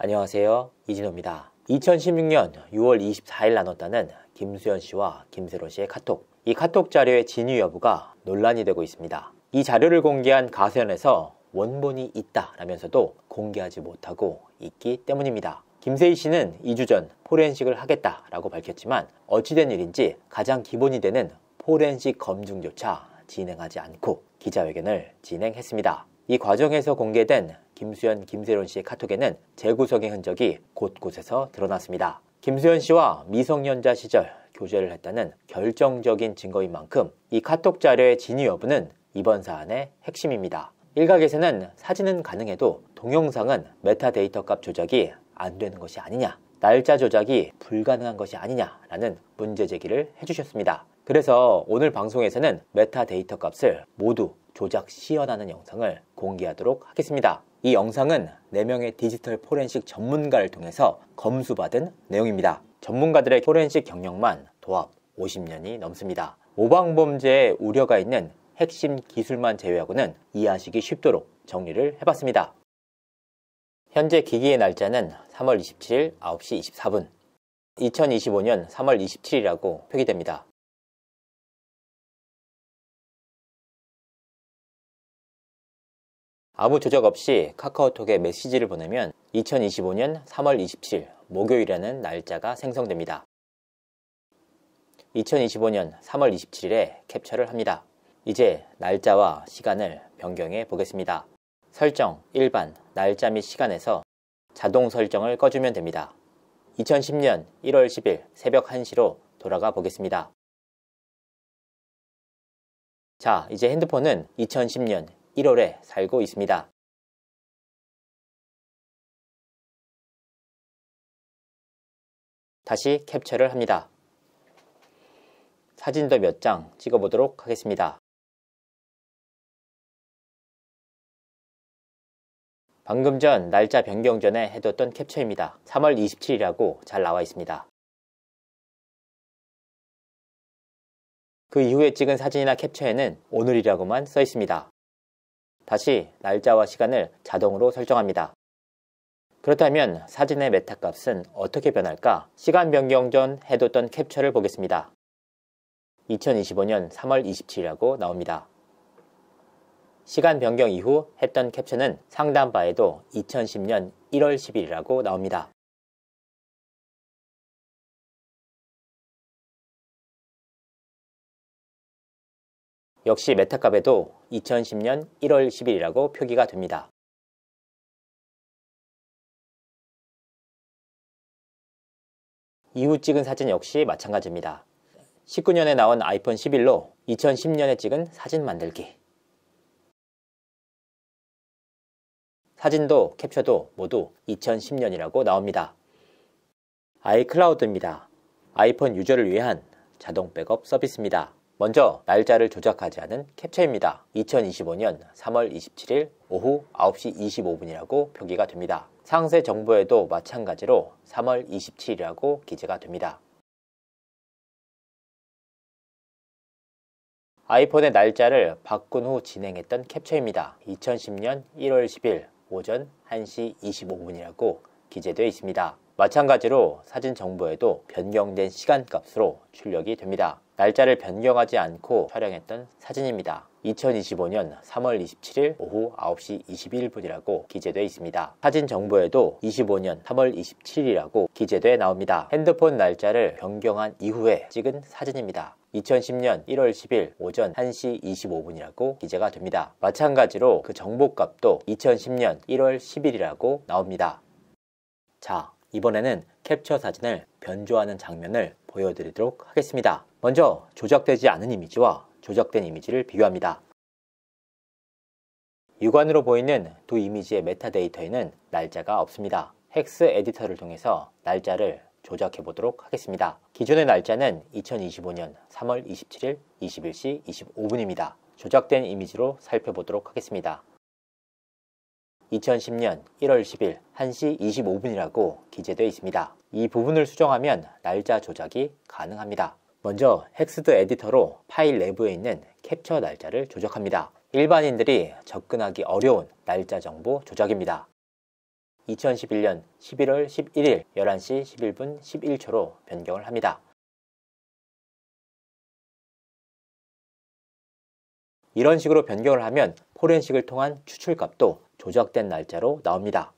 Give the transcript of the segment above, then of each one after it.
안녕하세요. 이진호입니다. 2016년 6월 24일 나눴다는 김수현 씨와 김세론 씨의 카톡. 이 카톡 자료의 진위 여부가 논란이 되고 있습니다. 이 자료를 공개한 가세현에서 원본이 있다라면서도 공개하지 못하고 있기 때문입니다. 김세희 씨는 2주 전 포렌식을 하겠다라고 밝혔지만 어찌된 일인지 가장 기본이 되는 포렌식 검증조차 진행하지 않고 기자회견을 진행했습니다. 이 과정에서 공개된 김수현, 김세론 씨의 카톡에는 재구성의 흔적이 곳곳에서 드러났습니다. 김수현 씨와 미성년자 시절 교제를 했다는 결정적인 증거인 만큼 이 카톡 자료의 진위 여부는 이번 사안의 핵심입니다. 일각에서는 사진은 가능해도 동영상은 메타데이터 값 조작이 안 되는 것이 아니냐, 날짜 조작이 불가능한 것이 아니냐라는 문제 제기를 해주셨습니다. 그래서 오늘 방송에서는 메타데이터 값을 모두 조작 시연하는 영상을 공개하도록 하겠습니다. 이 영상은 4명의 디지털 포렌식 전문가를 통해서 검수받은 내용입니다. 전문가들의 포렌식 경력만 도합 50년이 넘습니다. 모방범죄에 우려가 있는 핵심 기술만 제외하고는 이해하시기 쉽도록 정리를 해봤습니다. 현재 기기의 날짜는 3월 27일 9시 24분 2025년 3월 27일이라고 표기됩니다. 아무 조작 없이 카카오톡에 메시지를 보내면 2025년 3월 27일 목요일이라는 날짜가 생성됩니다. 2025년 3월 27일에 캡처를 합니다. 이제 날짜와 시간을 변경해 보겠습니다. 설정, 일반, 날짜 및 시간에서 자동 설정을 꺼주면 됩니다. 2010년 1월 10일 새벽 1시로 돌아가 보겠습니다. 자, 이제 핸드폰은 2010년 1월에 살고 있습니다. 다시 캡처를 합니다. 사진도 몇 장 찍어보도록 하겠습니다. 방금 전 날짜 변경 전에 해뒀던 캡처입니다. 3월 27일이라고 잘 나와 있습니다. 그 이후에 찍은 사진이나 캡처에는 오늘이라고만 써 있습니다. 다시 날짜와 시간을 자동으로 설정합니다. 그렇다면 사진의 메타 값은 어떻게 변할까? 시간 변경 전 해뒀던 캡처를 보겠습니다. 2025년 3월 27일이라고 나옵니다. 시간 변경 이후 했던 캡처는 상단 바에도 2010년 1월 10일이라고 나옵니다. 역시 메타값에도 2010년 1월 10일이라고 표기가 됩니다. 이후 찍은 사진 역시 마찬가지입니다. 19년에 나온 아이폰 11로 2010년에 찍은 사진 만들기. 사진도 캡처도 모두 2010년이라고 나옵니다. 아이클라우드입니다. 아이폰 유저를 위한 자동 백업 서비스입니다. 먼저 날짜를 조작하지 않은 캡처입니다. 2025년 3월 27일 오후 9시 25분이라고 표기가 됩니다. 상세 정보에도 마찬가지로 3월 27일이라고 기재가 됩니다. 아이폰의 날짜를 바꾼 후 진행했던 캡처입니다. 2010년 1월 10일 오전 1시 25분이라고 기재되어 있습니다. 마찬가지로 사진 정보에도 변경된 시간값으로 출력이 됩니다. 날짜를 변경하지 않고 촬영했던 사진입니다. 2025년 3월 27일 오후 9시 21분이라고 기재되어 있습니다. 사진 정보에도 25년 3월 27일이라고 기재되어 나옵니다. 핸드폰 날짜를 변경한 이후에 찍은 사진입니다. 2010년 1월 10일 오전 1시 25분이라고 기재가 됩니다. 마찬가지로 그 정보값도 2010년 1월 10일이라고 나옵니다. 자, 이번에는 캡처 사진을 변조하는 장면을 보여드리도록 하겠습니다. 먼저 조작되지 않은 이미지와 조작된 이미지를 비교합니다. 육안으로 보이는 두 이미지의 메타데이터에는 날짜가 없습니다. 헥스 에디터를 통해서 날짜를 조작해 보도록 하겠습니다. 기존의 날짜는 2025년 3월 27일 21시 25분입니다. 조작된 이미지로 살펴보도록 하겠습니다. 2010년 1월 10일 1시 25분이라고 기재되어 있습니다. 이 부분을 수정하면 날짜 조작이 가능합니다. 먼저 헥스드 에디터로 파일 내부에 있는 캡처 날짜를 조작합니다. 일반인들이 접근하기 어려운 날짜 정보 조작입니다. 2011년 11월 11일 11시 11분 11초로 변경을 합니다. 이런 식으로 변경을 하면 포렌식을 통한 추출값도 조작된 날짜로 나옵니다.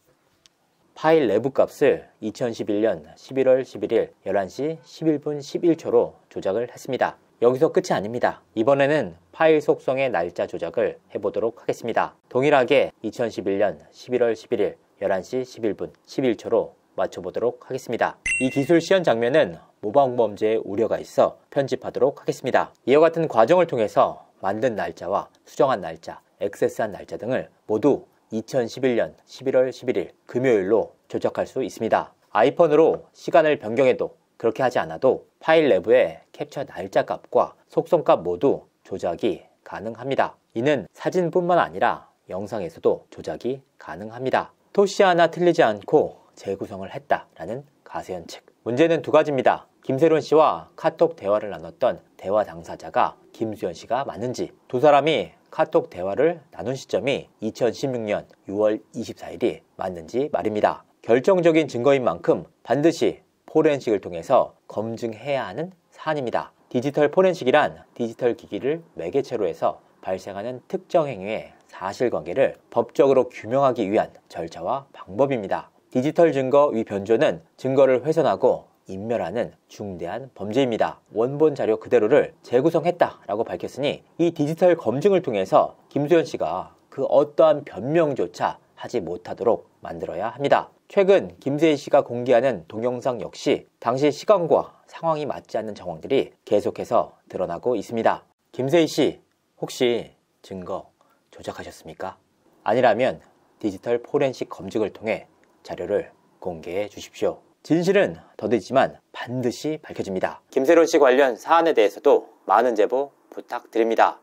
파일 내부 값을 2011년 11월 11일 11시 11분 11초로 조작을 했습니다. 여기서 끝이 아닙니다. 이번에는 파일 속성의 날짜 조작을 해보도록 하겠습니다. 동일하게 2011년 11월 11일 11시 11분 11초로 맞춰보도록 하겠습니다. 이 기술 시연 장면은 모방범죄의 우려가 있어 편집하도록 하겠습니다. 이와 같은 과정을 통해서 만든 날짜와 수정한 날짜, 액세스한 날짜 등을 모두 2011년 11월 11일 금요일로 조작할 수 있습니다. 아이폰으로 시간을 변경해도 그렇게 하지 않아도 파일 내부의 캡처 날짜 값과 속성 값 모두 조작이 가능합니다. 이는 사진뿐만 아니라 영상에서도 조작이 가능합니다. 토시 하나 틀리지 않고 재구성을 했다라는 가세현 측. 문제는 두 가지입니다. 김세론 씨와 카톡 대화를 나눴던 대화 당사자가 김수현 씨가 맞는지, 두 사람이 카톡 대화를 나눈 시점이 2016년 6월 24일이 맞는지 말입니다. 결정적인 증거인 만큼 반드시 포렌식을 통해서 검증해야 하는 사안입니다. 디지털 포렌식이란 디지털 기기를 매개체로 해서 발생하는 특정 행위의 사실관계를 법적으로 규명하기 위한 절차와 방법입니다. 디지털 증거 위변조는 증거를 훼손하고 인멸하는 중대한 범죄입니다. 원본 자료 그대로를 재구성했다라고 밝혔으니 이 디지털 검증을 통해서 김수현 씨가 그 어떠한 변명조차 하지 못하도록 만들어야 합니다. 최근 김세희 씨가 공개하는 동영상 역시 당시 시간과 상황이 맞지 않는 정황들이 계속해서 드러나고 있습니다. 김세희 씨, 혹시 증거 조작하셨습니까? 아니라면 디지털 포렌식 검증을 통해 자료를 공개해 주십시오. 진실은 더디지만 반드시 밝혀집니다. 김세론 씨 관련 사안에 대해서도 많은 제보 부탁드립니다.